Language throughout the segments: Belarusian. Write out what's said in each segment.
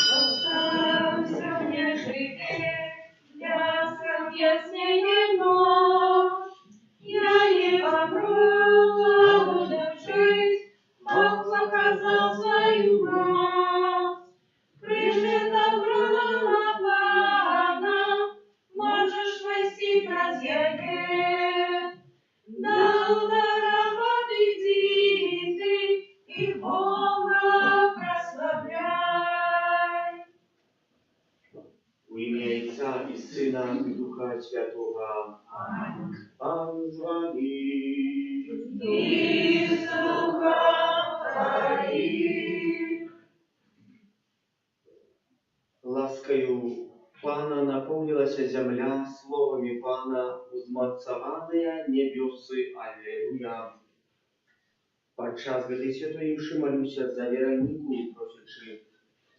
Оставься мне жить, ясен яснее ночь. Я не попробовала буду жить, Бог показал свою мощь. Крыши добра Пана, можешь войти в разъятие. До удара победи ты и Бога прославляй. W imię Ojca i Syna i Ducha Świętego. Amen. Pan z wami. I z duchem Twoim. Ласкою Пана наполнилась земля, словами Пана узмацованные небесы. Аллилуйя. Подчас гэтай святой імшы молюся за Вероніку, просячы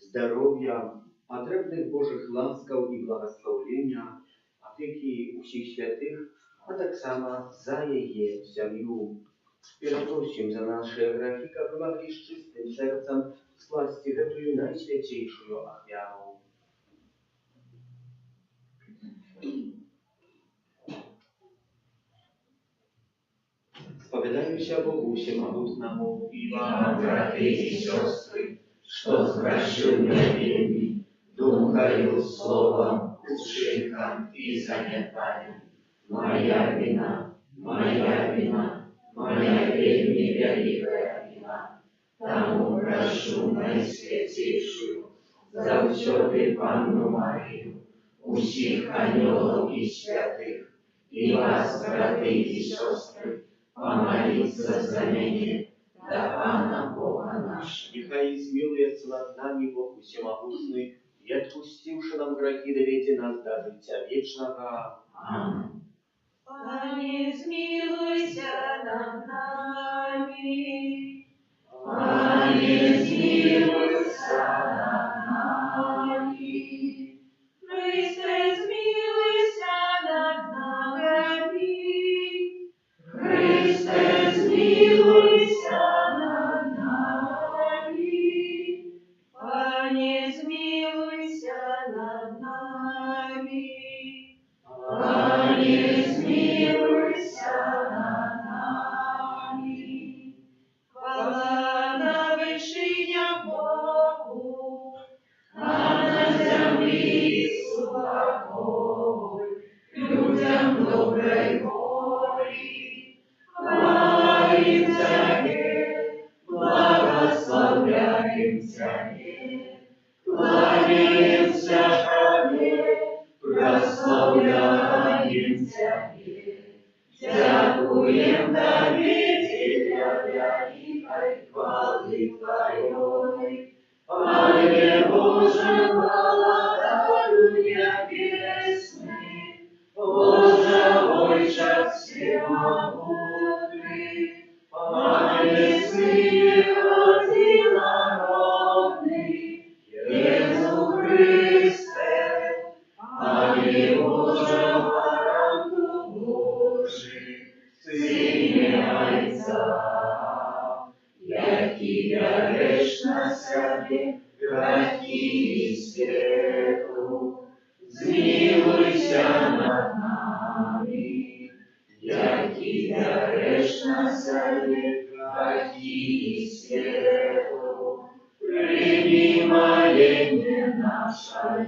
здоров'я, потребных Божих ласкаў і благословлення, опеки усіх святых, а таксама за яе сям'ю. Перапросім за наши грехи, каб могли с чистым сердцем скласти гэтую найсвятейшую ахвяру. Spowiadajmy Bogu Всемогутному и Вам, братья и сестры, что сгрешил я вельми, духою, словом, учинком и занятанием. Моя вина, моя вельми великая вина. Тому прошу найсвятейшую, завсёды Панну Марию, усіх анёлов и святых, и вас, братья и сестры, помолиться за меня, да Пана Бога нашего. Нехай измилуется над нами Бог Всемогутный, и отпустивши нам грехи, доведе нас до життя вечного. Аминь. Пане, смилуйся над нами. Пане, смилуйся над нами. Христе, смилуйся над нами. Христе, смилуйся над нами. Пане, смилуйся над нами. Пане, смилуйся над нами. Хвала на вышинях Богу, а на земле спокой, людям доброй воли. Хвалим Тебе, благословляем Тебе, кланяемся Тебе, прославляем Тебе, дякуем Тебе, великой хвалы Твоей. Пане Боже, благодарю небесный, Боже, Отче всемогутный, Пане, Сыне Одинородный, Иисус Христе, Пане Боже, Баранку Божий, Сыне Отца, який береш на себе грехи світу, змилуйся над нами, який береш на себе грехи світу, прийми моление наше,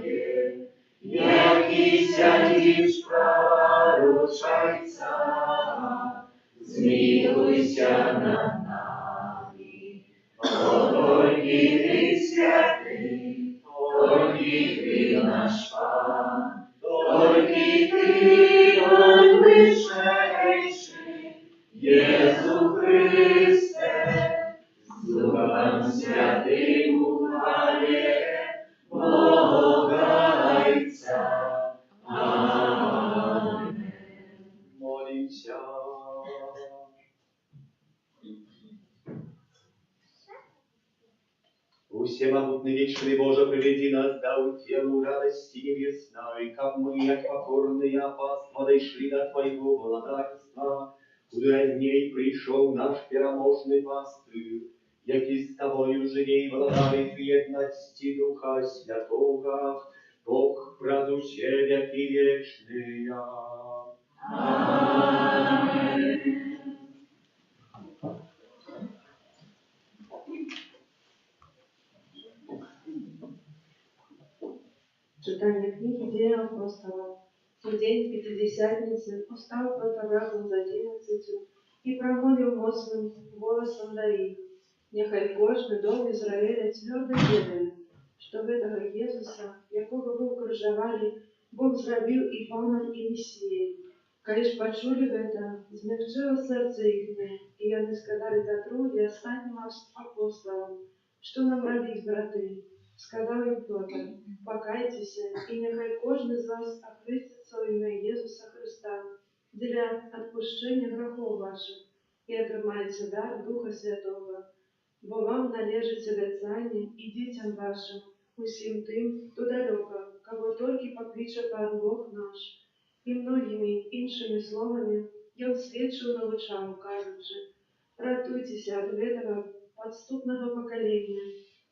який сядешь праворуч Отца, змилуйся над нами. Только Ты святый, только Ты наш Пан, только Ты он вышедший, Иисус Христе, с Духом Святым в хвале Бога Отца. Аминь. Молимся. Всемогутный вечный Боже, приведи нас до уделу радости небесной, как мы, як покорные паства, дошли до Твоего владарства, куда из ней пришел наш пераможный пастырь, який с Тобою живей владарит в едности Духа Святого, Бог правдуще веки вечные. Аминь. Читание книги «Деяния апостолов». В день Пятидесятницы устал проторазум за 11 и промолвил мощным голосом до их: «Нехай кожный дом Израиля твердо ведает, что в этого Иисуса, якого вы укрыжовали, Бог зробил и Паном, и Мессией. Коли ж почули это, змягчило серце їхнє, і вони сказали Петру и остальным апостолам: что нам робить, браты? Сказал им Петр: покайтесь, и нехай кожен из вас охрестится во имя Иисуса Христа для отпущения грехов ваших, и отримаете дар Духа Святого. Бо вам належить обіцяння і дітям вашим, усім тим, хто далеко, кого тільки покличе Пан Бог наш. І многими іншими словами я свідчив навчав, кажучи: радуйтеся від этого подступного покоління.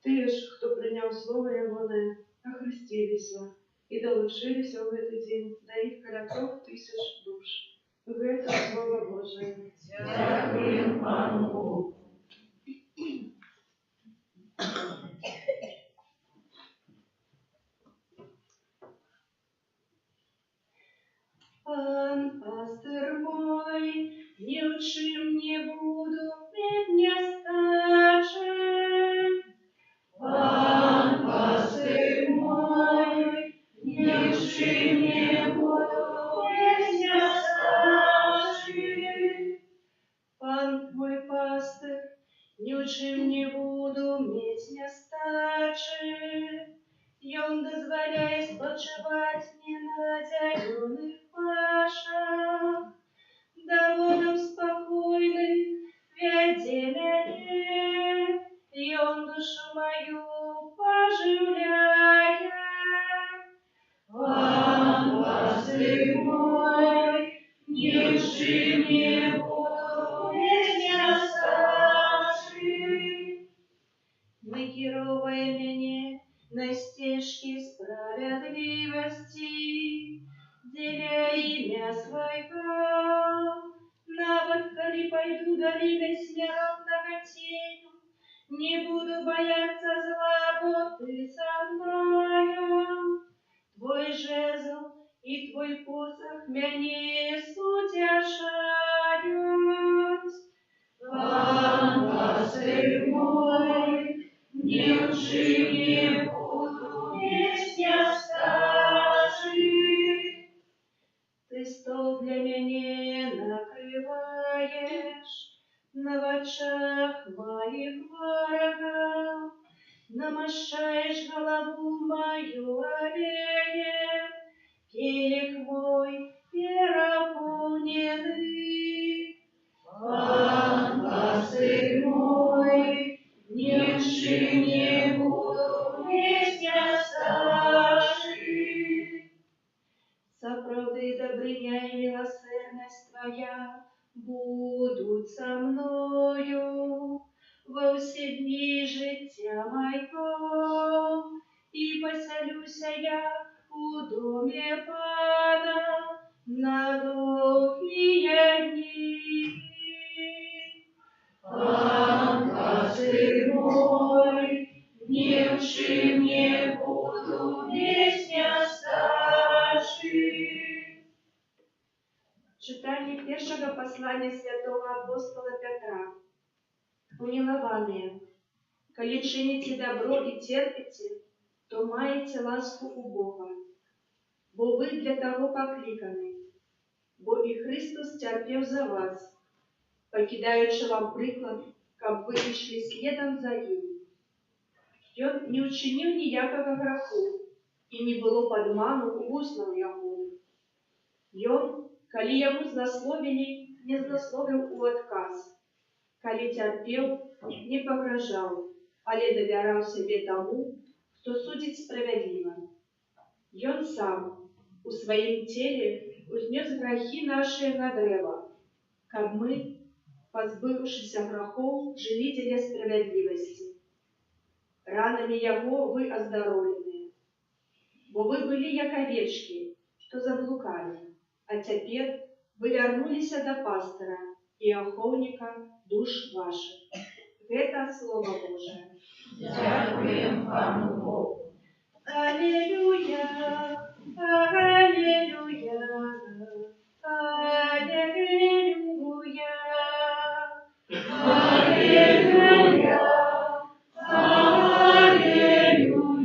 Ті ж, хто прийняв слово Ягоне, охрестилися і долучилися в этот день до їх коля 3000 душ. Это Слово Божие. Дякуємо Пану Богу. Пан пастырь мой, ни в чем не буду, меня стачи. Пан пастырь мой, ни в чем не буду, меня стачи. Пан мой пастырь, ни в чем не буду, меня стачи. И он дозволяет спочивать мне на зеленых пашах, да водам спокойных веди меня, и он душу мою поживляет. Пан пастырь мой, ни в чем не буду, меня стачи. Накеровай меня на стежки справедливости, деля имя Своего. Навод, коли пойду долиной смертного тенью, не буду бояться зла, бо Ты со мною. Твой жезл и Твой посох меня утешают. Пан пастырь мой, ни в чем не буду, меня стачи. Ты стол для меня накрываешь на очах моих врагов, намощаешь голову мою олеем, келих мой переполненный. Пан пастырь мой, ни в чем не буду, меня стачи. За правды, добрыня и милосердность Твоя будут со мною во все дни життя моего, и поселюся я у доме Пана на долгие дни. Пан пастырь мой, ни в чем не буду, меня стачи. Читание первого послания святого апостола Петра. Умилованные, коли чините добро и терпите, то маете ласку у Бога, бо вы для того покликаны, бо и Христос терпел за вас, покидаючи вам приклад, как вы и шли следом за ним. И он не учинил ніякого греху, и не было подману у устном его. И он, коли ему злословили, не злословил у отказ, коли терпел, не погрожал, але давяраў сябе таму, хто судзіць справядліва. Ён сам у сваім целе узнёс грахі нашыя на дрэва, каб мы, пазбыўшыся грахоў, жылі дзеля справядлівасці. Ранамі яго вы аздароўленыя, бо вы былі як авечкі, што заблукалі, а цяпер вы вярнуліся да пастыра і ахоўніка душ вашых. Гэта Слова Божае. Дякуем Пану Богу. Аллилуйя, аллилуйя, аллилуйя. Аллилуйя, аллилуйя, аллилуйя.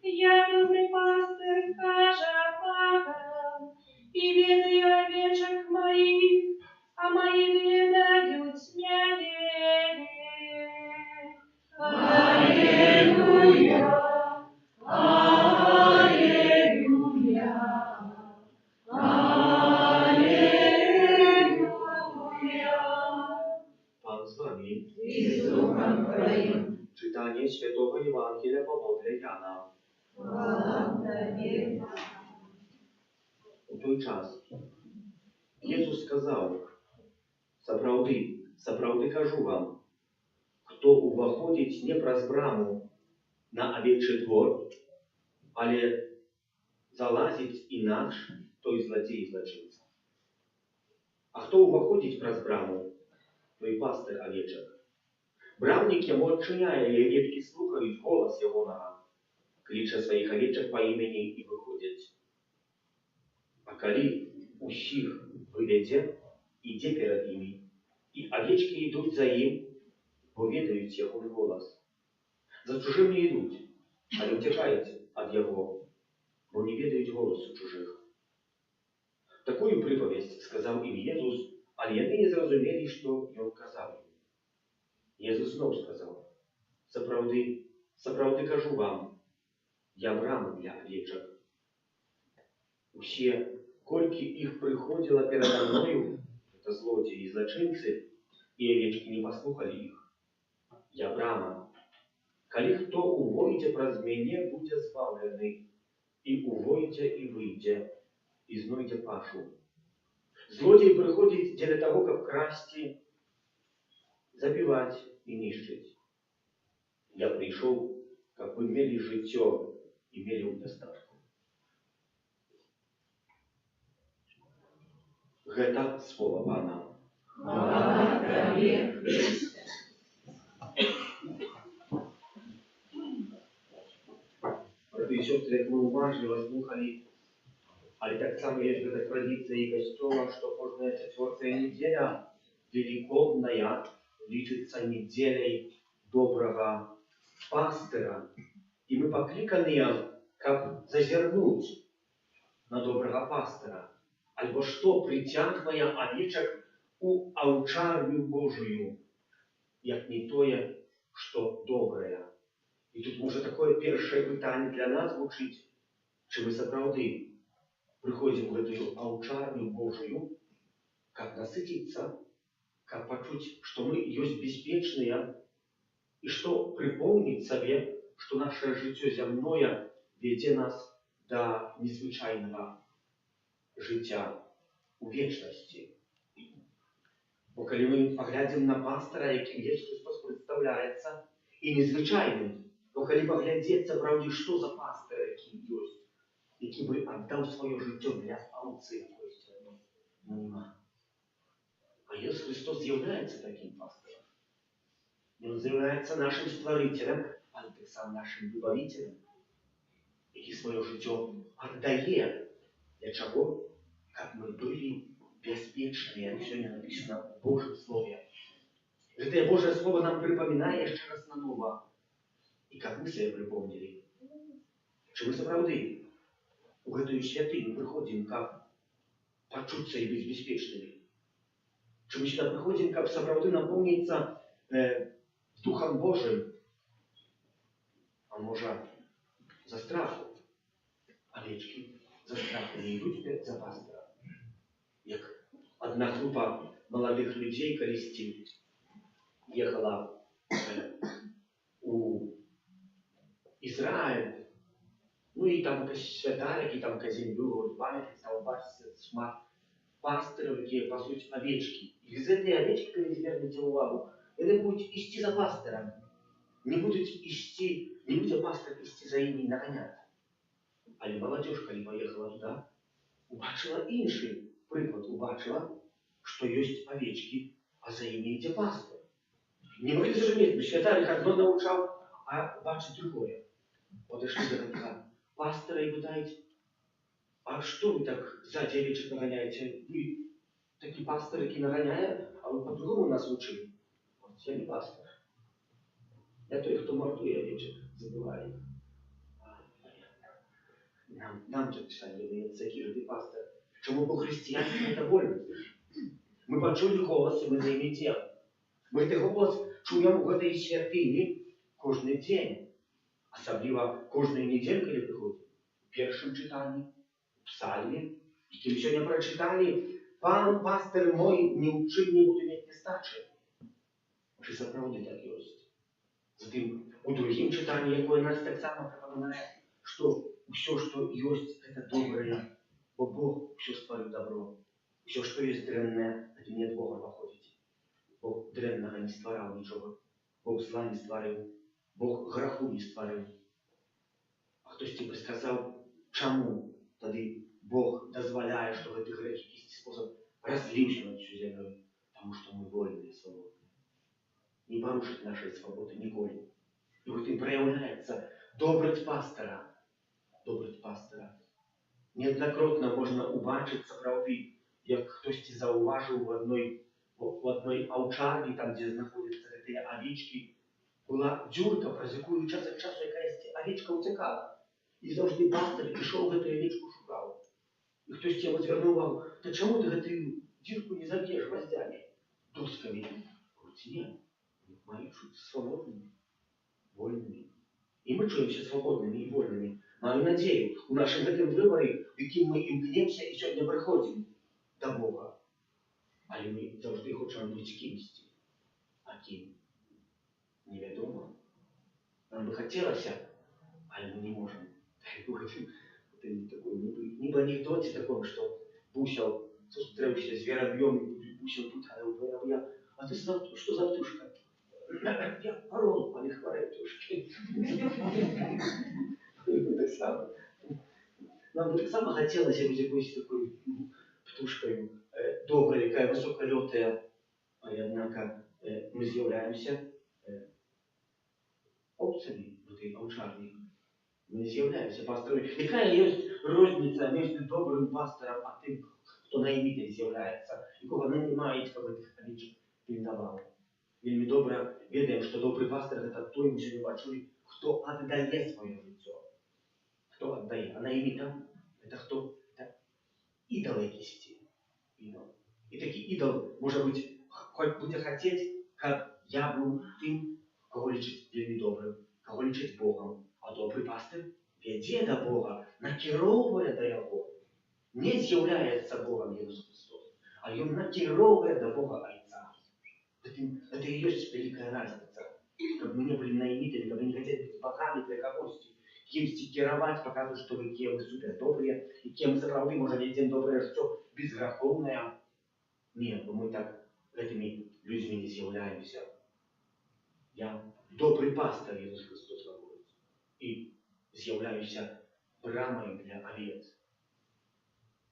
Я добрый пастырь, кажа Павел, и ведаю овечек моих, а мои ведают мяне. Аллилуйя, аллилуйя, аллилуйя. Pan z wami. I z duchem Twoim. Czytanie Świętego Ewangelia podle Jana. Chwała Tobie. У той час Ісус сказав: сапраўды кажу вам, хто уваходить не праз браму на овечий двор, але залазить інакш, той злодій і злочинця. А хто уваходить праз браму, той пастир овечок. Брамник йому odчиняє, і овечки слухають голос Ягонага, кличе своїх овечок по імені і виходять. А калі усіх выведзе, ідзе перад імі, і овечки ідуть за ім, бо ведаюць ягоны голос. За чужым не ідуть, але ўцякаюць ад яго, бо не ведаюць голосу чужых. Такую прыпавесць сказаў ім Езус, але яны не зразумелі, што ён казаў ім. Езус зноў сказаў: сапраўды кажу вам, я брама для овечак. Усе, колькі іх прыходзіла перада мною, это злодзеі і злачынцы, і овечкі не паслухалі іх. Я брама. Калі хто увойдзе праз мяне, будзе збаўлены, і увойдзе і выйдзе, і знойдзе пашу. Злодзей прыходзіць дзеля таго, каб красці, забіваць і нішчыць. Я прыйшоў, каб вы мелі жыццё і мелі ў дастатку. Гэта слова Пана. Хвала Тобе, Христе. Браты і сёстры, як мы уважліва слухалі, але таксама ёсць гэта традыцыя і касцёла, што кожная чацвёртая нядзеля велікодная лічыцца нядзеляй добрага пастыра. І мы пакліканыя, каб зазірнуць на добрага пастыра, альбо што прыцягвае авечак у аўчарню Божую, як не тое, што добрае. І тут можа такое першае пытанне для нас гучыць: чи мы сапраўды прыходзім у гэтую аўчарню Божую, каб насыціцца, каб пачуць, што мы ёсць бяспечныя, і што прыпомніць сабе, што нашае жыццё зямное вядзе нас да незвычайнага жыцця у вечнасці. Бо калі мы паглядзім на пастара, якім Jesús Христос прадстаўляецца, і незвычайным, то калі паглядзець сапраўды, што за пастар, які ёсць, які бы аддаў сваё жыццё для аўцы якоїсь, нема. А Jesús Христос з'яўляецца такім пастарам. Ён з'яўляецца нашым стварыцелем, але таксама нашым выбавіцелем, які сваё жыццё аддае. Для чаго? Каб мы былі бяспечныя, як сёння написано в Божьем Слове. Гэтае Божье Слово нам прыпамінае яшчэ раз нанова. І каб мы сабе прыпомнілі, чи мы сапраўды у гэтую святыню прыходзім, каб пачуцца і быць бяспечнымі. Чи мы сюда прыходзім, каб сапраўды напомніцца Духом Божым, а можа за страху. Овечки за страху не ідуть за пастора, як одна группа молодых людей крестил, ехала у Израиль, ну і там святарики, там землю, вот пам'ятають, там бачиться шмат пастирів, які пасуть овечки. І з цієї овечки, коли звернете увагу, вони будуть йти за пастором. Не будуть йти, не буде пастор йти за ними наганяти. Але молодежь, коли поїхала туди, убачила інший приклад, убачила, що є овечки, а за ними йде пастор. Не могли зрозуміти, святарик одно навчав, а бачить другое. Подошли до конца пастора и пытаете, а что вы так сзади овечек нагоняете? Вы такие пасторы, які нагоняют, а вы по-другому нас учили. Вот я не пастор. Я той, кто мордует овечек, забывает их. Нам же писали, выдається, який же ти пастор. Чому по-християнськи это больно? Ми почули голос, і ми за ним йдемо. Ми цей голос чуємо в цій святині кожен день. Особливо кожної неділі, коли приходить. В першому читанні, в псальмі, які ми сьогодні прочитали, «Пан, пастир мой, не учив, не буду мати нестачі». Чи справді так є? Затим, у другому читанні, яке нас так само пропонує, що все, що є, це добре, бо Бог все створив добро. Все, що є дрянне, це не від Бога походить. Бог дрянного не створив нічого. Бог зла не створив. Бог граху не створив. А хтось тобі сказав, чому тоді Бог дозволяє, що в ці грехи якийсь спосіб розлився на цю землю? Тому що ми вольні і свободні. Не порушить нашої свободи ніколи. І от і проявляється доброть пастора. Доброть пастора. Неоднократно можна убачити, справді, як хтось зауважив в одній овчарні, там, де знаходяться ці овечки, була дюрка, про яку час від часу якась овечка утекала. І завжди пастор пішов в цю овечку шукав. І хтось йому звернув увагу, та чому ти цю дірку не заб'єш гвоздями, досками? Говорить, ні, мають бути свободними, вольними. І ми чуємося свободними і вольними. Маю надію, у нашому цьому виборі, в яким ми імкнемося і сьогодні приходимо до Бога. Але ми завжди хочемо бути кимось. А ким? Невідомо. Нам би хотілося, але ми не можемо. Ніби анекдоті такому, що Бусел зустрівся з воробьем, і Бусел питає у воробья, а ти що за птушка? Я орел, а не хворая птушки. Нам бы так само хотелось быть якоюсь такой птушкой доброй, такая высоколетая, однако мы з'являемся овцами в этой овчарні. Ми не з'являємося пасторами. Яка є різниця між добрим пастором, а тим, хто наймитель з'являється, якого наймають, аби тих овечок пильнував. Вельми добре ведаємо, що добрий пастор – це той, ми сьогодні бачили, хто віддає своє життя. Хто віддає? А наймита – це хто? Це ідол якийсь. І такий ідол може бути, буде хотіти, як я був тим, кого лічить вельми добрим, кого лічить Богом. А добрий пастир веде до Бога, накеровує до Його. Не з'являється Богом Ісус Христос, а Він накеровує до Бога Отця. Это и есть великая разница. Как мы не были наимителями, как мы не хотели быть богами для когось, кем стикировать, показывать, что вы кем вы супер добрые, и кем заправды можем видеть доброе, что безгреховное. Нет, мы так этими людьми не являемся. Я добрый пастор Иисус Христос говорит. И являюся брамой для овец.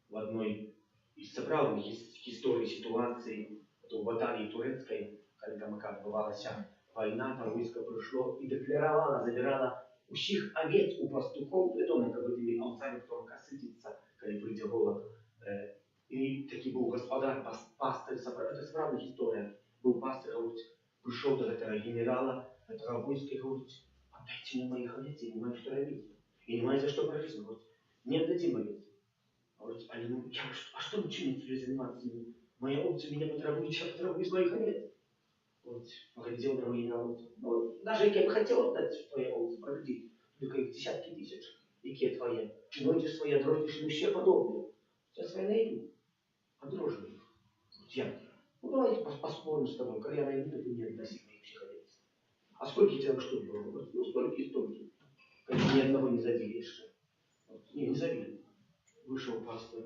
В одной из соправных историй ситуации, в баталії турецької, коли там відбувалася війна, там військо прийшло і декларувало, забирало усіх овець у пастухов, відомо, як тими овцями, хто косититься, коли прийде голод. І такий був господар, пастир, це справді історія. Був пастир, говорить, прийшов до цього генерала, цього війська, і говорить, отдайте мне моих овец, я не знаю, что робить. И не знаю, за что прописано. Говорит, не отдадим овец. Говорит, а что вы чините заниматься? Моя овца меня потребует, я потребую из моих овец. Вот, поглядел на мои овцы. Ну, даже если я бы хотел отдать твои овцы, погоди, только их десятки тысяч. Какие твои? Чинуйте свои, дрожишь и все подобные. Сейчас я найду. А дрожь их. Чем? Ну, давайте поспорим с тобой, когда я найду, ты мне относи моих психоделов. А сколько у тебя штук было? Ну, столько и столько. Конечно, ни одного не забили еще. Не забили. Вышел пастор,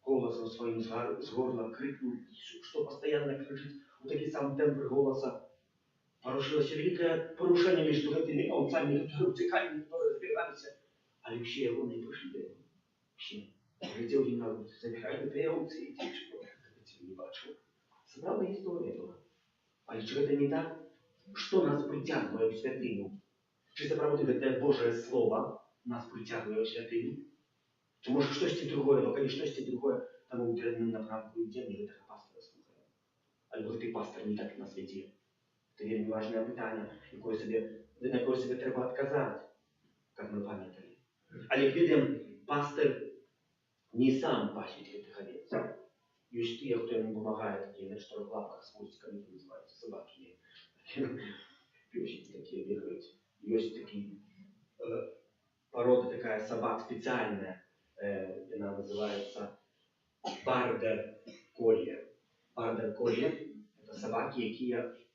голосом своим с горла крикнул, что постоянно кричит, вот такие самые тембры голоса. Порушилось великое порушение между этими овцами, которые утекали, которые разбегались. Алексей и он не пришли до него. Вообще, глядел один на улицу, забирали две овцы и тихо, что я не бачу. Справа история была. А якщо это не так, что нас притягивает в святыню? Чи це правдиве те Божие Слово нас притягивает в святыню? Чи може щось другое, бо коли щось другое, там у древнем напрямку йде, ми этого пастора слухаємо. Або ти пастор не так на світі. Це вельми важне питання, на яке собі треба відказати, як ми пам'ятали. Але як видимо, пастор не сам пасить этих овец. Есть те, кто ему помогает, такие на четырех лапках с хвостиками, это называется, собаки. Песики такие бегают. Есть такие порода такая собак специальная, она называется бардер-коллер. Бардер-коллер – это собаки,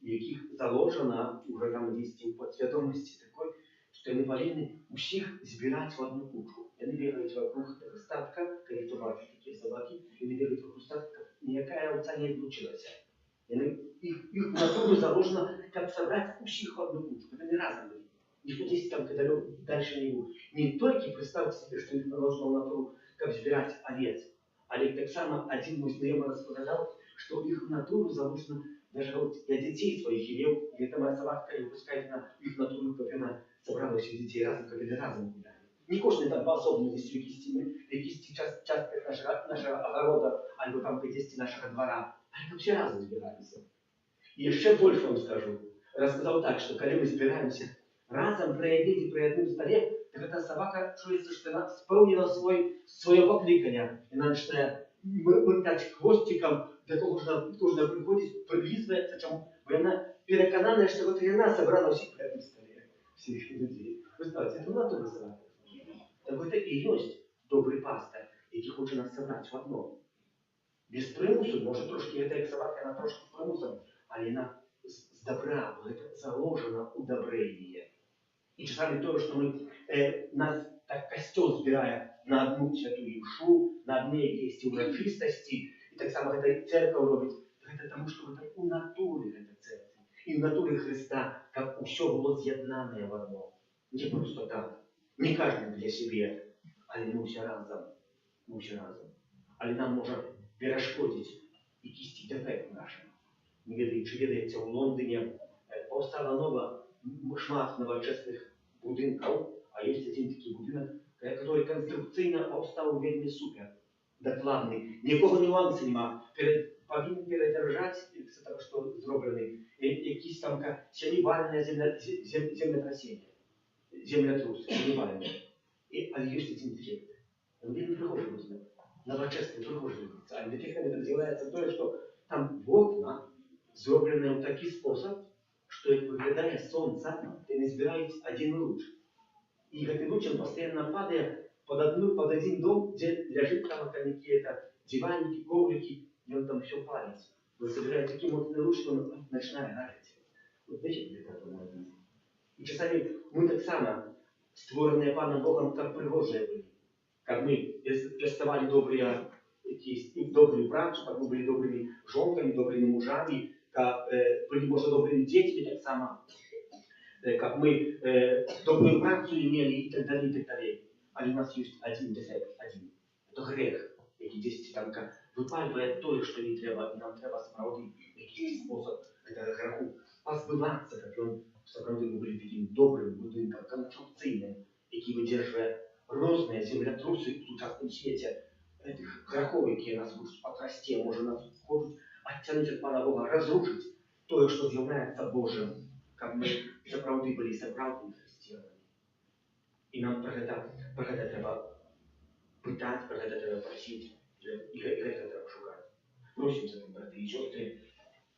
яких заложено уже там десь у подсвідомості такой, что они повинны у всех збирать в одну кучку. Они бегают вокруг статка, когда кто бачит такие собаки, они бегают вокруг статка, никакая овца не отлучилась. Их натуру заложено, как собрать у всех в одну кучку. Это не разом были. Никто здесь там дальше не был. Не только представьте себе, что их наложено в натуру, как збирать овец. Але так само один мой знакомый рассказал, что их натуру заложено, даже вот я детей своих имел, и эта моя собака, и выпускает на их натуру, как она собрала всех детей разом, как они разом гуляли. Не кожный там по-особенности якісь частках нашего огорода, або там в части нашего двора, а это все разом збиралися. И еще больше вам скажу. Рассказал так, что когда мы збираемся разом проявить и при одном столе, так эта собака чуется, что она исполнила свое покликання. И она начинает мыртать хвостиком, до того, что кожна приходит, прилизывается, чему она переконана, что вот и она собрала всех при одном столе. Всех людей. Вы знаете, это натура собака. Так это и есть добрый пастор, який хоче нас собрать в одно. Без примусу, може трошки, это як собака, она трошки с примусом, але она с добра, бо это заложено удобрение. И часами то, что нас так костел збирає на одну святую душу, на одні якісь урочистості, і так само это церковь робить, это тому, что это у натуре это церковь. И в натуре Христа, как все было з'єднане в одно. Не просто так. Не каждый для себе, але мы все разом. Мы все разом. Але нам може перешкодити якийсь дефект наш. Не ведаю, чи ведається, у Лондоні повстала нова шмат новочесних будинків, а є один такий будинок, який конструкційно повстав вельми супер, докладний. Нікого нюансу нема. Повинен передержати з того, що зроблений, якісь там сенібальне землетрясіння. Землетрус, сенібальне. Але є один дефект. Він не прихожий будинок. Новочесний прихожий. А дефектом з'являється те, що там окна зроблены в такий спосіб, що як виглядає сонце, ти не збирають один луч. И этот луч он постоянно падает под один дом, где лежит там какие-то диваники, коврики, и он там все палится. Он собирает таким вот луч, что он начинает гореть. Вот видите, где это написано. И часами мы так само, створенные Паном Богом, как пригожие были. Как мы доставали добрые працу, как мы были добрыми женками, добрыми мужами, как были, может, добрыми детьми, так само, как мы добрую працу имели и так далее, и так далее. А у нас есть один дефект, один. Это грех, який десь там випалює то, що не треба, і нам треба справді якийсь спосіб греху позбиватися, як він справді був таким добрим будинком, конструкційним, який видержує різні землетруси в сучасному світі, грехов, які нас можуть потрясти, може нас хочуть оттянуть від Пана Бога, розрушити то, що з'являється Божим, як ми справді були справжніми християнами. І нам про це треба питати, про це треба просити, і це треба шукати. Просимо за тим, брати і сестри,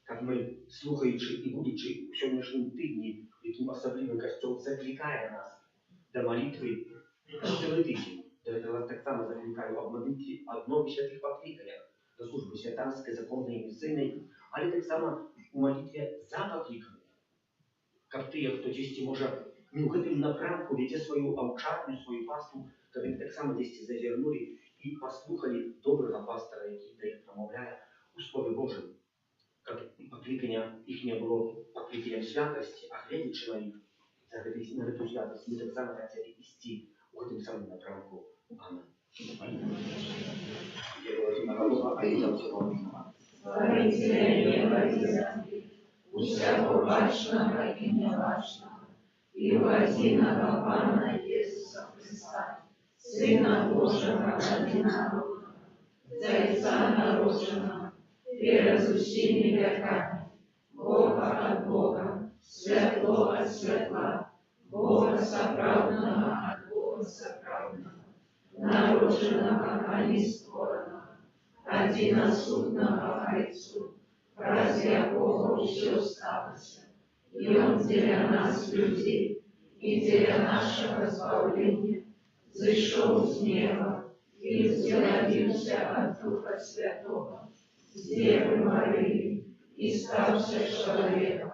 як ми, слухаючи і будучи в сьогоднішньому тижні, яким особливим Костел закликає нас до молитви цілий тиждень. Я вас так само закликаю об молитві одного святих покликання. до служби святарської, законної, місцинної, але так само у молитві за покликання. Як ти, хто десь може в гэтым напрамку вядзе свою аўчарню, свою пасту, каб яны таксама дзесьці зазірнулі і паслухалі добрага пастара, які да іх прамаўляе у Слове Божым. Каб паклікання іх не было пакліканнем святасці, а гледзячы на іх на гэту святасць, мы таксама хацелі ісці у гэтым самым напрамку. Амин. Створителя неба и земли, усякого бачного и неважного, и воединого Пана Иисуса Христа, Сына Божьего одинародного, Зайца народженного, перед всеми веками, Бога от Бога, светло от светла, Бога соправдного от Бога соправдного, народженного, а не створенного, одиносутного Отцу, разве Богу все сталося, и Он для нас, людей, и для нашего избавления, зашел с неба и взялся от Духа Святого, с Девы Марии, и ставший человеком,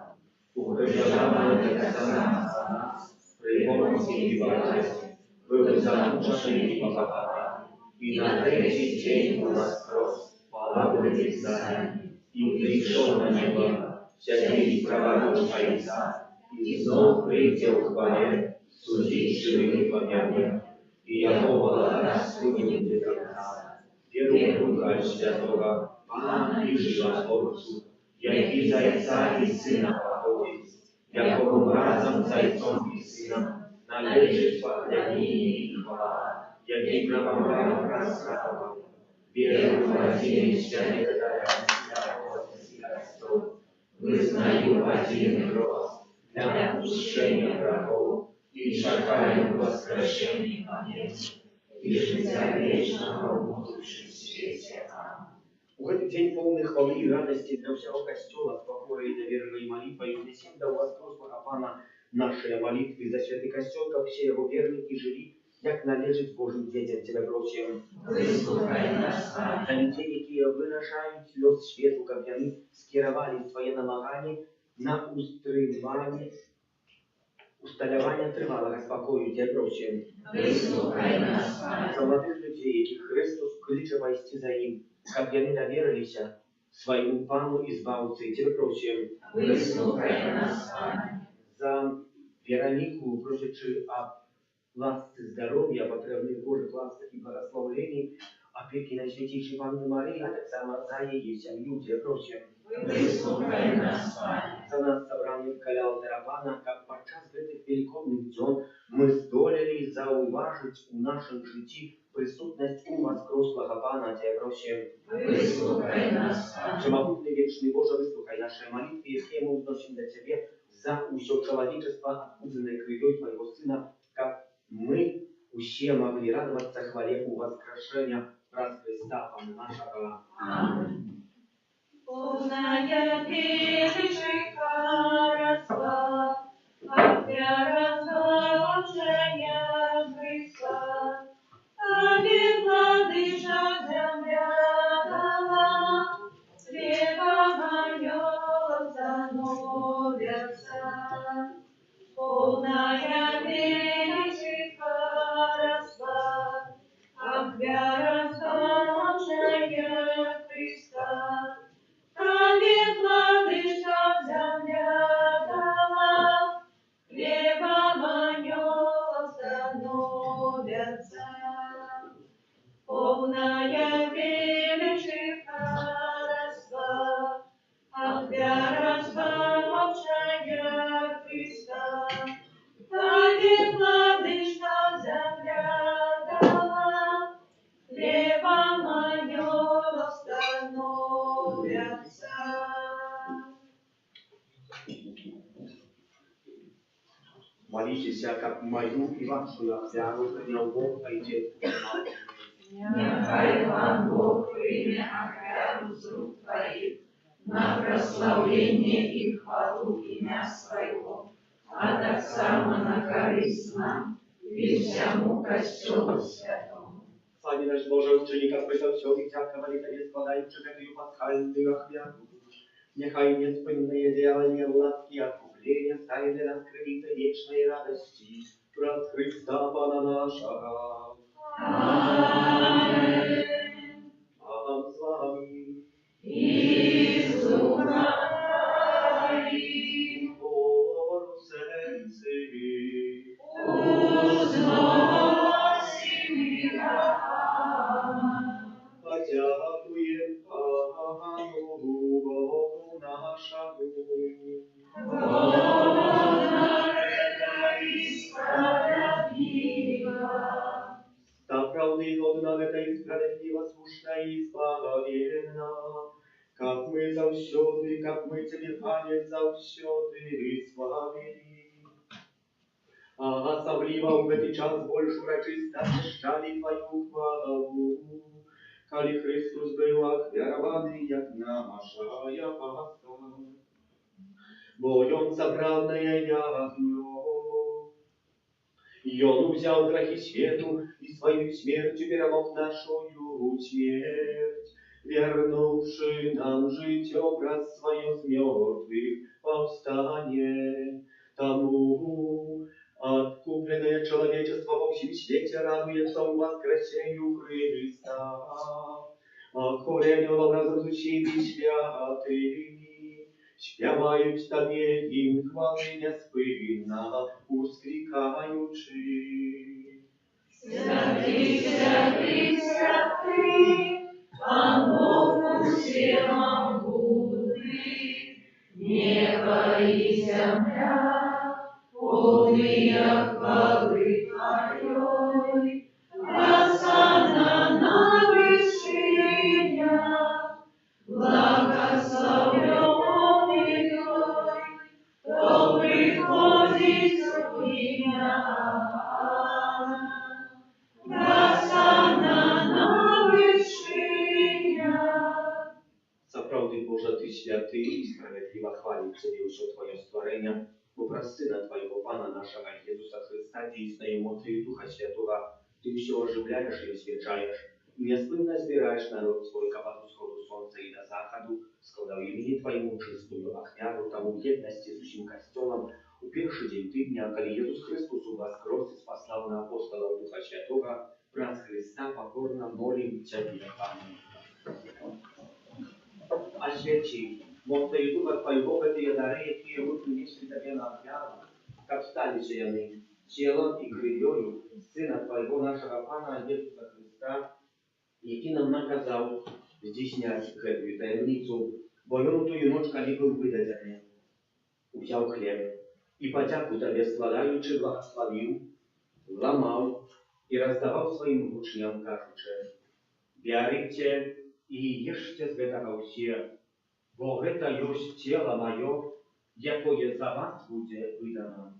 угождавая так само за нас, при помощи и власти, был замучен и похован, и на третий день воскрес, благодетельный, и пришел на небо, всякий праворуч Отца, и снова придет к хвале, судить живых и помянутых, и Якова даст судим до конца. Верую в Духа Святого, Пана и Животворцу, який Зайца и Сына походит, якому разом Зайцом и Сыном належит поклонение и хвала, який промовлял расправу. Верую в один святый и Христов, вызнаю один гроз для отпущения грехов и шагаю в воскрешении момента и життя вечного в будущем свете. У гэты дзень поўны хвалы і радасці для ўсяго касцёла, спакоя і давернай малітвай унясем да ўваскрослага Пана нашыя малітвы за святы касцёл, каб все яго вернікі жылі, як належыць Божым дзецям. Цябе просім. Выслухай нас, За людзей, якія вырашаюць лёс свету, каб яны скіравалі свае намаганні на усталяванне трывалага спакою. Цябе просім. Выслухай нас, За маладых людзей, якіх Христос кліча пайсці за ім, каб яны даверыліся свайму Пану і Збаўцы. Цябе просім. Выслухай нас, За Веронику, просячы об ласцы здоровья, патрэбных Божых ласках и благословлений, опеки Найсвятейшей Панны Марии, а так само за ее семью, Тебе просим. Выслухай нас, За нас собраных каля алтаря Пана, как подчас гэтых великодных дзён мы здолели зауважить у нашем житті присутность у воскрослого Пана, Тебе просим. Выслухай нас, Всемогутный вечный Боже, выслухай наши молитвы, если мы возносим до Тебе за усё человечество, откуда крыльей Твоего Сына, как мы все могли радоваться хвале у воскрешения раз Христа, Пана нашего. Аминь. Познання величика росла, а для разложения Христа, а від владыша земля дала, хлеба моё становятся. Полная величика росла, а для разложения Христа, Камень владыша земля дала, хлеба моё становятся. Полная величика росла, а для разбавшая Христа. Камень владыша земля дала, хлеба моё становятся. Молитесь, как мою и вашу вяру принял Бог, а идет. Нехай вам Бог прийме оферу з рук Твоих на прославление и хвалу имя Своего, а так само на користь нам и всему Костелу Святому. Panie nasz Boże, uczyni, jak my to все dziękowali Tobie składając Ciebie paschalnych ofiarów. Niechaj niespłynne działanie łaski, odkupienie staje dla nas krwi tej wiecznej radości, przez Chrysta Pana naszego. Amen. Pan z Wami. I z duchem Twoim. Sercy. Uznosimy Pana. Podziękuję Panu Bogu naszemu. Wolna i sprawiedliwa. Ta prawda i godna, ta i sprawiedliwa, słuszna i zbawienna. Как мы завсёды, как мы Тебе, Пане, завсёды славили. А особливо в этот час больше урочисто вещали Твою хвалу. Коли Христос был охвярованный, як наша Пасха. Бо Он собранное ягнё. И Он взял грехи свету и свою смертью перемог нашу смерть, вернувши нам жить образ свое с мертвых повстание. Тому откупленное человечество во всем свете радуется воскресению Христа. Охоренил разом с усіми святыми, śpiewaють Тобі їм хвали неспинна, ускрикаючи. Святый, святый, святый, Пан Бог всемогутный, небо и земля, полные хвалы Твоей. Осанна на вышинях, благословенный Твой, кто приходит в имя Zaprawdę Boże, Ty święty i sprawiedliwa chwalić Ciebie już od Twoje stworzenia, poprzez Syna Twojego Pana naszego Jezusa Chrysta, dziejstwej mocy i Ducha Świętego, Ty się ożywiasz i oswieczajesz, i niespłynnie zbierasz naród swój kapatu wschodu słońca i na zachodu, składał imię Twojemu czystую ofiarę, tam jedności z усім Kościołem, u pierwszy dzień tygodnia, kiedy Jezus Chrystus u Was krosy spaslał na apostola Ducha Świętego, przez Chrysta pokorna molim Ciebie, Panie. A świeci, mocno i Ducha Twojego, Ty dareje, Ty ruchu nieśli Тебе на офиару, как стали чаяны, телом и кровью Сына Твоего нашего Пана Иисуса Христа, и Ты нам наказал здійснять эту таємницю, бо Он тую ночь, коли был выдаден, взял хлеб, и подяку Тебе складаючи, благословил, ломал и раздавал своим учням, кажучи: «Берите и ешьте з гэтага все, бо гэта ёсць тело мое, якое за вас будзе выдано».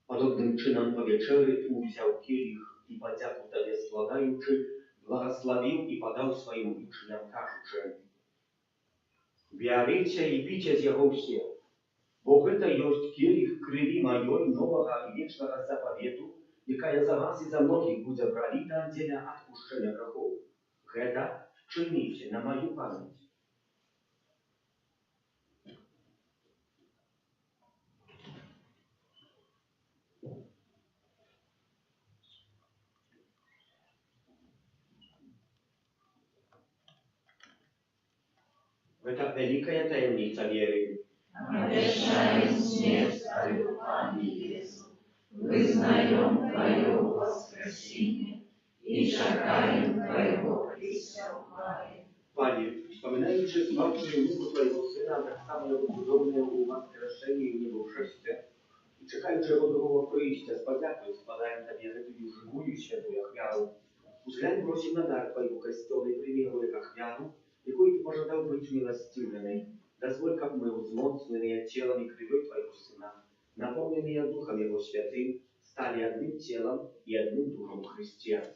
Podobnym czynom po wieczery wziął kielich i podjaku Tobie składający, błogosławił i podał swoim uczniom, кажучи: «Берите и пейте з яго все, бо гэта ёсць кielich крыві маёй новага і вечнага запавету, якая за вас і за многіх будзе проліта дзеля адпушчэння грахоў. Гэта чыніце на маю памяць». Это великая таємниця віри. Обещаем смерть Твою, Пане Иисус, вызнаем Твое воскресение и чекаем Твоего присягания. Panie, wspominając zmartwychwstanie Twojego Syna, tak samo jak cudowne uwaskreszenie i niebowszeszcze, i czekając Jego drugого przyjścia, z podzięką składają Tobie эту живую świętую chwiałę. Uzględź prosimy na dar Twojego Kościoła i przyjmij Go jako chwiałę, якой Ты пожадал быть милостивленной. Дозволь, как мы взмоцненные телом и кровью Твоего Сына, наполненные Духом Его Святым, стали одним телом и одним Духом в Христе.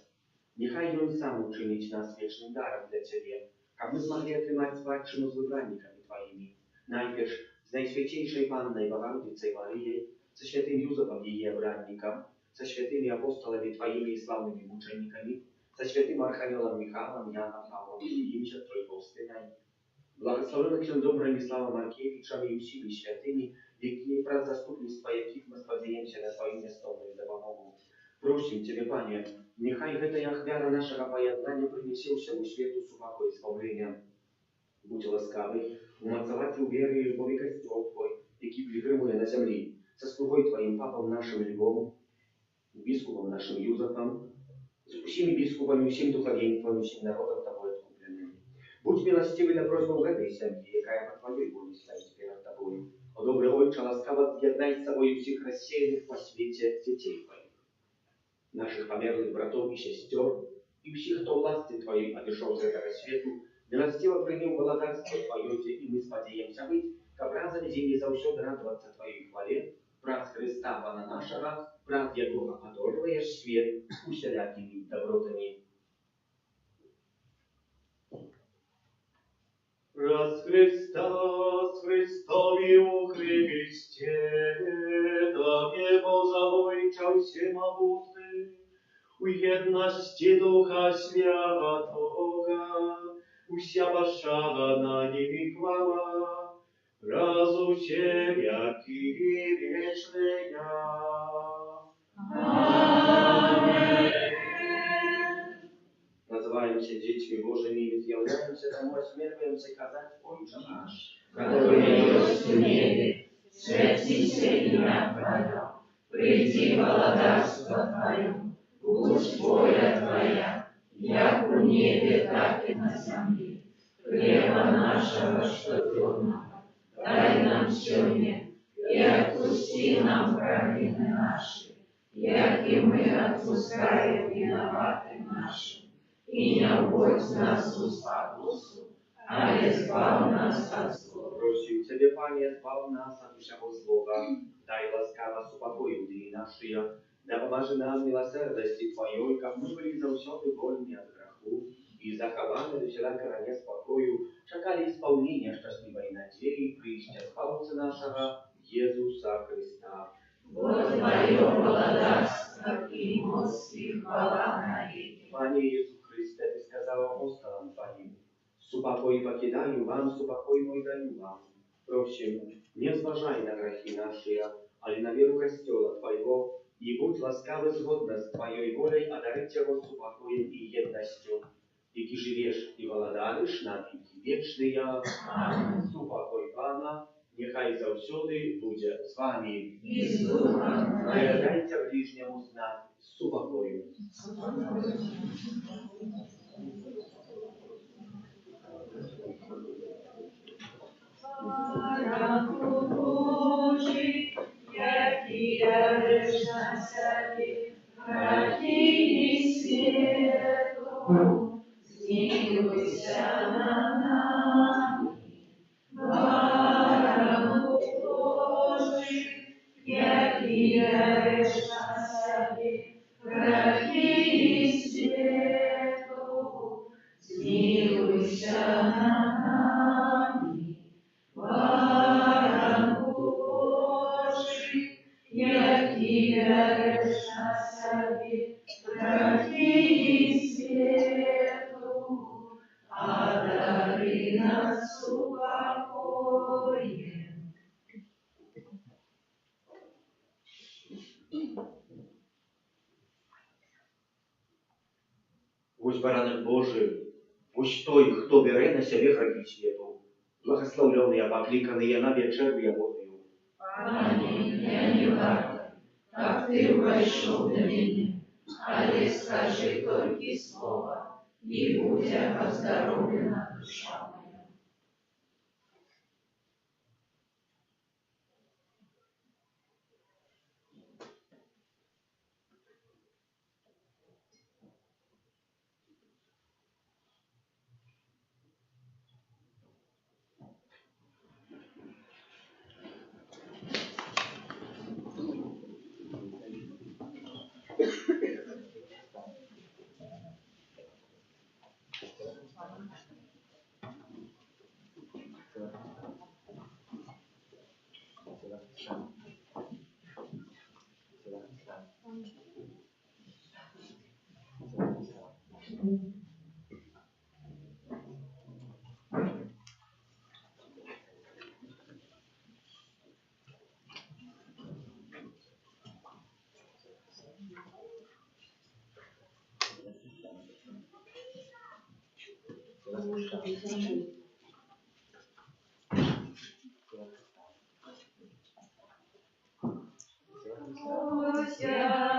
Niechaj On sam uczynić nas wiecznym darem dla Ciebie, aby my zmogli otrzymać spłatczynu z wybranikami Twoimi. Najpierw z Najświętejszej Panny Bogorodicy Maryi, ze świętym Józefem jej obrannikiem, ze świętymi apostolami Twoimi i sławnymi muczenikami, ze świętym Archaniołem Michałem, Janem, Pawłem i im siosтрой Faustynai, błogosławionym księdzom Bronisławem Markiewiczem i всеми świętymi, wieki wraz zastupnictwa jakich my spodziejem się na Twoim miastowym zapomogą. Prosím Ciebie, Panie, niechaj гэта jak wiara naszego pojednania przyniesie się u światu suwaku i spowolenia. Будь ласкавий, умацовати у вірі і любові Костьол Твой, який підтримує на землі, за слугою Твоїм папом нашим Львом, біскупом нашим Юзефом, з усіми біскупами, усім духовенством, усім народом Тобою откупленим. Будь милостивий на просьбу в этой сім'ї, яка по Твоей волі стоїть перед Тобою. О добрий Отче, ласкаво з'єднай з собою всіх розсіяних по світі дітей Твоїх, наших померлих братов і сестер, і всіх, хто власти Твоей одійшов з этого світу, милостиво принял благодарство Твое, и мы сподеемся быть, как разом земли заусёды радоваться Твоей хвале, праз Христа Пана нашего, праз якого подорваешь свет усялякими добротами. Праз Христа с Христови у Христе, Тобе Божа Войча всемогутный, у едности Духа Святого, уся пошага на ними хвала, разу вселяки вечная. Аминь. Называемся детьми Божьими и являемся тому, осмеливаемся казать Отче наш, который есть в небе, святися имя Твое, приди володарство Твое, будь воля Твоя, як у небе, так и на земле. Хлеба нашего штодневного дай нам сегодня, и отпусти нам провины наши, як и мы отпускаем виноватым нашим. И не вводь нас в спокусу, а избав нас от зла. Просим Тебе, Пане, избав нас от всякого злого, дай ласкаво супокой дни наши, да помажи нам милосердости Твоей, как мы были заусёды вольны от греху, и захованы до всякого неспокою, чекали исполнения счастливой надеи, прища Спасителя нашего, Иисуса Христа. Вот Твое благодарство и мост и хвала навеки. Пане Иисус Христе, Ты сказал апостолам Твоим, «Супокой покидаю вам, супокой мой даю вам». Просим, не зважай на грехи наши, але на веру Костела Твоего, и будь ласкавы згодно с Твоей волей одарить его супокоем и едностью, и Ты живешь и володаришь на веки вечные. Аминь. Супокой Пана, нехай завсёды буде с вами. И с Духом Твоим. Дайте ближнему знак супокою. Раку Божий, який явиш на себе, грехи світу, змилуйся над нами. Раку Божий, який явиш на себе, грехи світу, змилуйся над нами. Баранку Божий, який явиш на собі грехи світу, одари нас упокоєм. Ось баранок Божий, ось той, хто бере на себе грехи світу, благословленные, покликанные на вечерю Божию. Пане, я не варта, как ты вошел до меня, але скажи только слово, и будь оздоровлена душа моя.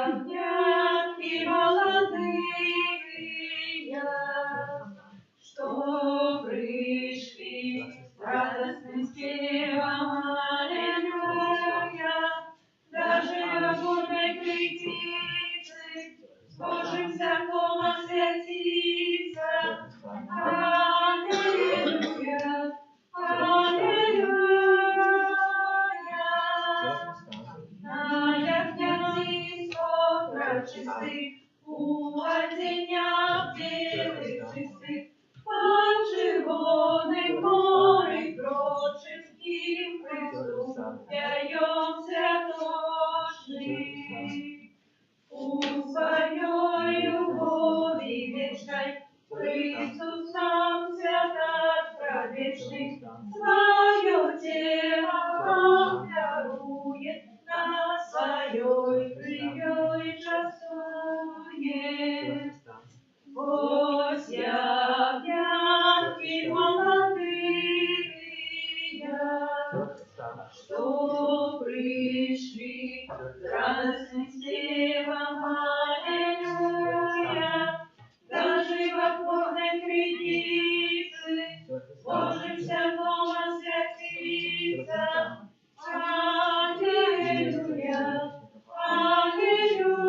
Осягнятки молодые, что пришли с радостным спевом, аллилуйя, даже в горной крепице, с Божьим законом святиться, аллилуйя, аллилуйя. На ягняци сто чистых, у оденях белых чистых, под червоным морем прочим Христу, пьем святошный. У своей любови вечной Христос нам святат праведный, свое тело вам дарует, на своей кривой часует. Вось ягнятки молодые, что пришли с радостным спевом, аллилуйя, даже во горной крепице, с Божьим святом святиться, аллилуйя, аллилуйя.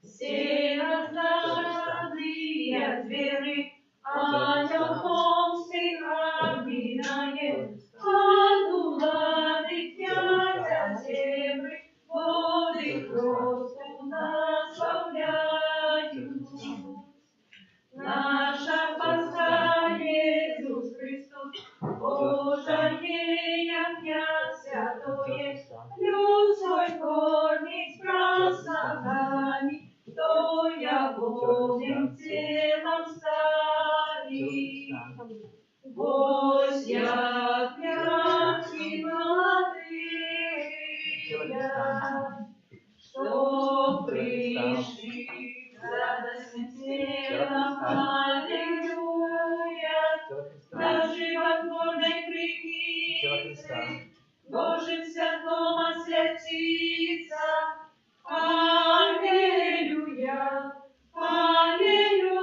Все раздраженные от веры, ангел помсты обвинает, от улады князя земли, воды Христу наславляют. Наша Пасха Иисус Христос, Божие ягня святое, людской корник с праздноками, то я Божьим телом станет. Вось ягнятки молодые, что пришли с радостным телом, аллилуйя, даже во горной крепице, Божьим святом освятиться, аллилуйя, аллилуйя.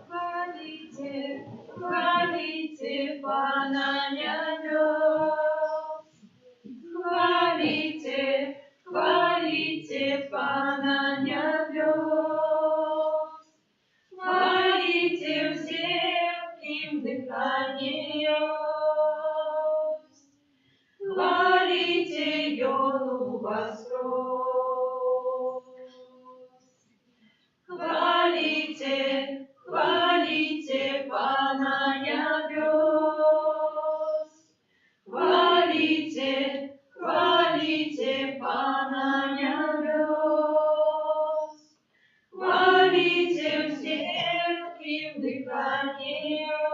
Хвалите, хвалите Пана небес. Хвалите, хвалите Пана небес. Хвалите всем дыханием. Хвалите Йону воскрес. Хвалите, хвалите Пана небес. Хвалите, хвалите Пана небес. Хвалите всем дыханием.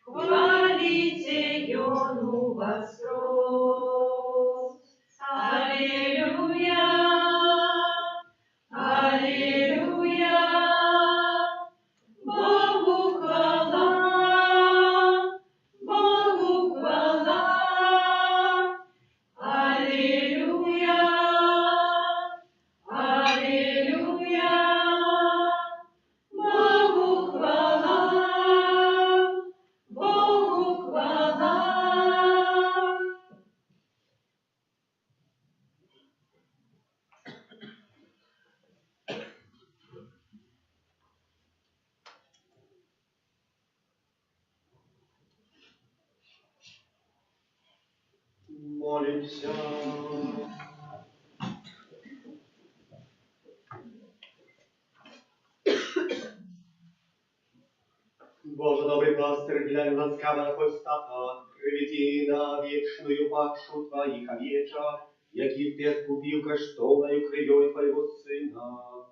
Хвалите Йону воскрес. Аллилуйя, аллилуйя. Богу хвала, Богу хвала. Аллилуйя, аллилуйя. Богу хвала, Богу хвала. Помолимся. Боже, добрый пастырь, глянь ласкаво на твой стада, приведи на вечную пашу твоих овечек, яких ты откупил коштовною кровью твоего Сына,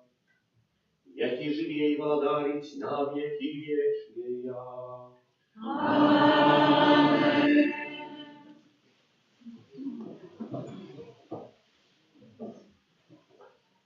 яки живей владарить на веки вечные. Аминь.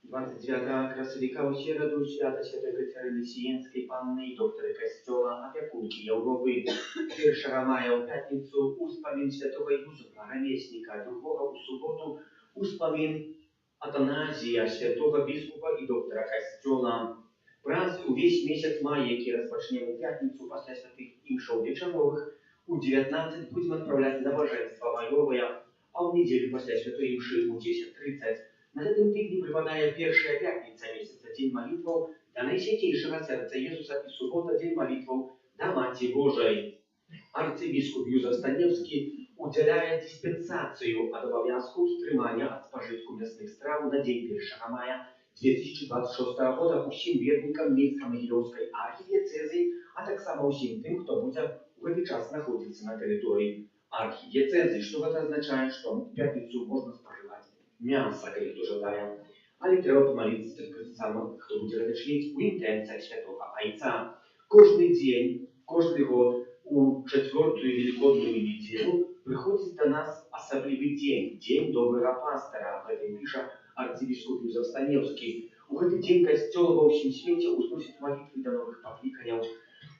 29 красовика у середу свята Святой Катерини Сиенской Панны и доктора Костела, опекунки Европы. 1 мая в пятницу успомин Святого Юзефа, ровесника, другого у субботу успомин Атаназия, святого бискупа и доктора Костела. Праздник весь месяц мая, який розпочнемо у пятницу после святых іншов вечеровых, у 19 будем отправлять на божество майовое, а в неделю после святой имши у 10:30 на гэтым тыдні прыпадае першая пятніца месяца, дзень малітваў да Найсвятейшага Сэрца Езуса і субота, дзень малітваў да Маці Божай. Арцыбіскуп Юзеф Станевскі удзяляе диспенсацыю ад абавязку стрымання ад спажытку мясных страў на дзень 1 мая 2026 года усім вернікам Мінска-Магілёўскай архідыецэзіі, а таксама усім тым, хто будзе ў гэты час знаходзіцца на тэрыторыі архідыецэзіі, што гэта азначае, што ў пятніцу можна спажываць мяса, калі хто жадае. Але трэба памаліцца так само, хто будзе радачніць у інтэнцыях святога Айца. Кожны дзень, кожны год у чацвёртую велікодную нядзелу прыходзіць да нас асаблівы дзень, дзень добрага пастара. Гэта піша арцыбіскуп Юзеф Станевскі. У гэты дзень касцёл ва ўсім свеце узносіць малітвы да новых пакліканняў,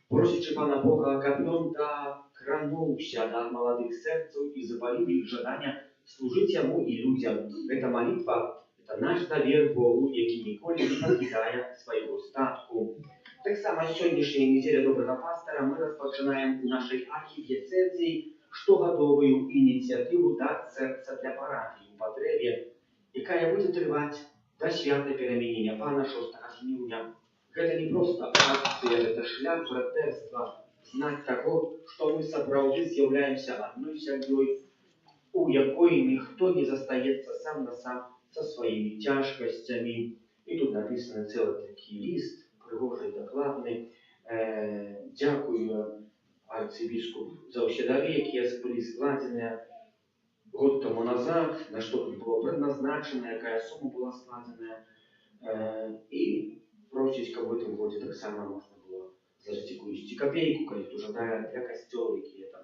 просячы Пана Бога, каб ён дакрануўся да маладых сэрцаў і запаліў іх жадання служыць яму і людзям. Гэта малітва, это наш давер Богу, які ніколі не пакідае свайго статку. Таксама сённяшняя нядзеля добрага пастара мы распачынаем у нашай архідыецэзіі штогадовую ініцыятыву «Дар сэрца для парафіі» у патрэбе, якая будзе трываць да свята перамянення Пана 6 жніўня. Гэта не проста акцыя, гэта шлях братэрства, знак таго, што мы сапраўды з'яўляемся адной сям'ёй, у якой ніхто не застаецца сам на сам са сваімі цяжкасцямі. І тут напісаны цэлы такі ліст, прыгожы, дакладны. Дзякую арцыбіскуп за ўсе дары, якія былі складзеныя год тому назад, на што тут было предназначана, якая сума была складзеная. І просіць, каб в гэтым годзе таксама можна было зложыць якуюсь капейку, калі хто жадае для касцёла, якія там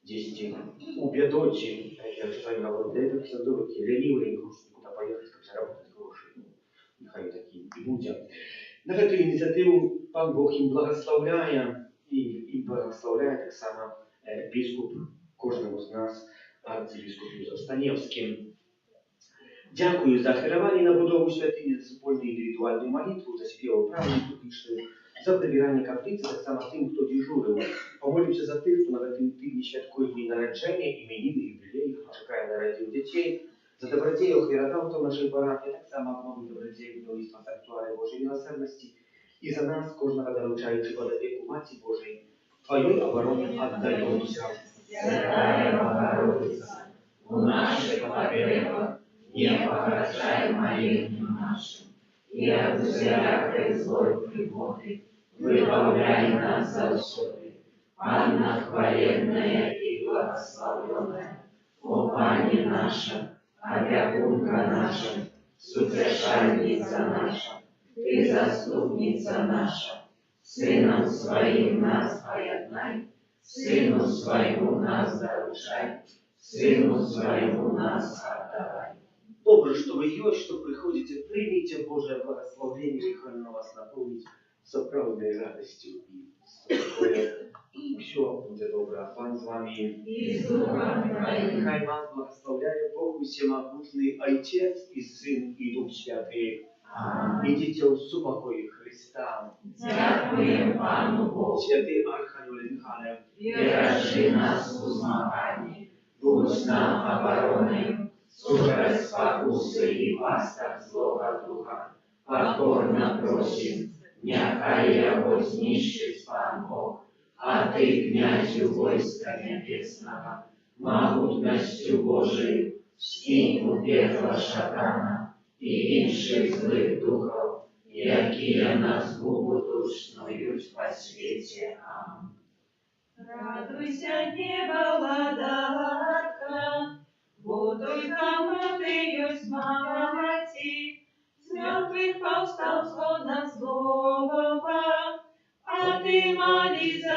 дзесьці у бядоце, я часамі говорю, для гэтых садовых, лянівыя, не хочуць нікуды паехаць, каб заработаць грошы. Нехай такі і будзе. На гэту ініцыятыву Пан Бог ім благаслаўляе, і благаслаўляе таксама біскуп кожнаму з нас, арцыбіскуп Юзеф Станевскі. Дзякую за ахвяраванне на будову святыні, за супольную індывідуальную малітву, за спевы правды літургічную, за прыбіранне капліцы, таксама тым, хто дзежурыў. Памолімся за тых, хто на гэтым тыдні святкуе дні нараджэння, іменіны, юбілеі, хто чакае нарадзіў дзяцей, за дабрадзеяў ахвярадаўцаў нашай парафіі, таксама абновы дабрадзеяў будаўніцтва санктуарыя Божай міласэрнасці, і за нас, кожнага даручаючы пад апеку Маці Божай, тваёй абароне аддаёмся. Святая Богородица, у наших потребах не погашай молитву нашу, и от всякой злой пригоды выбавляй нас завсёды. Анна хваленная и благословенная, о Пани наша, опекунка наша, утешальница наша, ты заступница наша, Сыном Своим нас поеднай, Сыну Своему нас заручай, Сыну Своему нас отдавай. Добре, что вы есть, что приходите, примите Божие благословение, нехай на вас наполнить сапраўдной радостью и спокоем. Все будет добре. Пан с вами. И с Духом Твоим. Нехай вас благословляет Бог всемогутный Отец и Сын и Дух Святый. Аминь. Идите в супокой Христа. Дякуем Пану Богу. Святый Архангел Михаил, Держи нас в узмагании, будь нам обороной, служа спокусы и пастор злого духа. Покорно просим, няхай его знищить Пан Бог, а ты, князю войска небесного, могутностью Божией, всіх пекла шатана і інших злих духов, які на згубу душ снують по світі. Амінь. Радуйся, неба, владарка, будуй каменную смерти, с мертвых повстал зло на злого, а ты моли за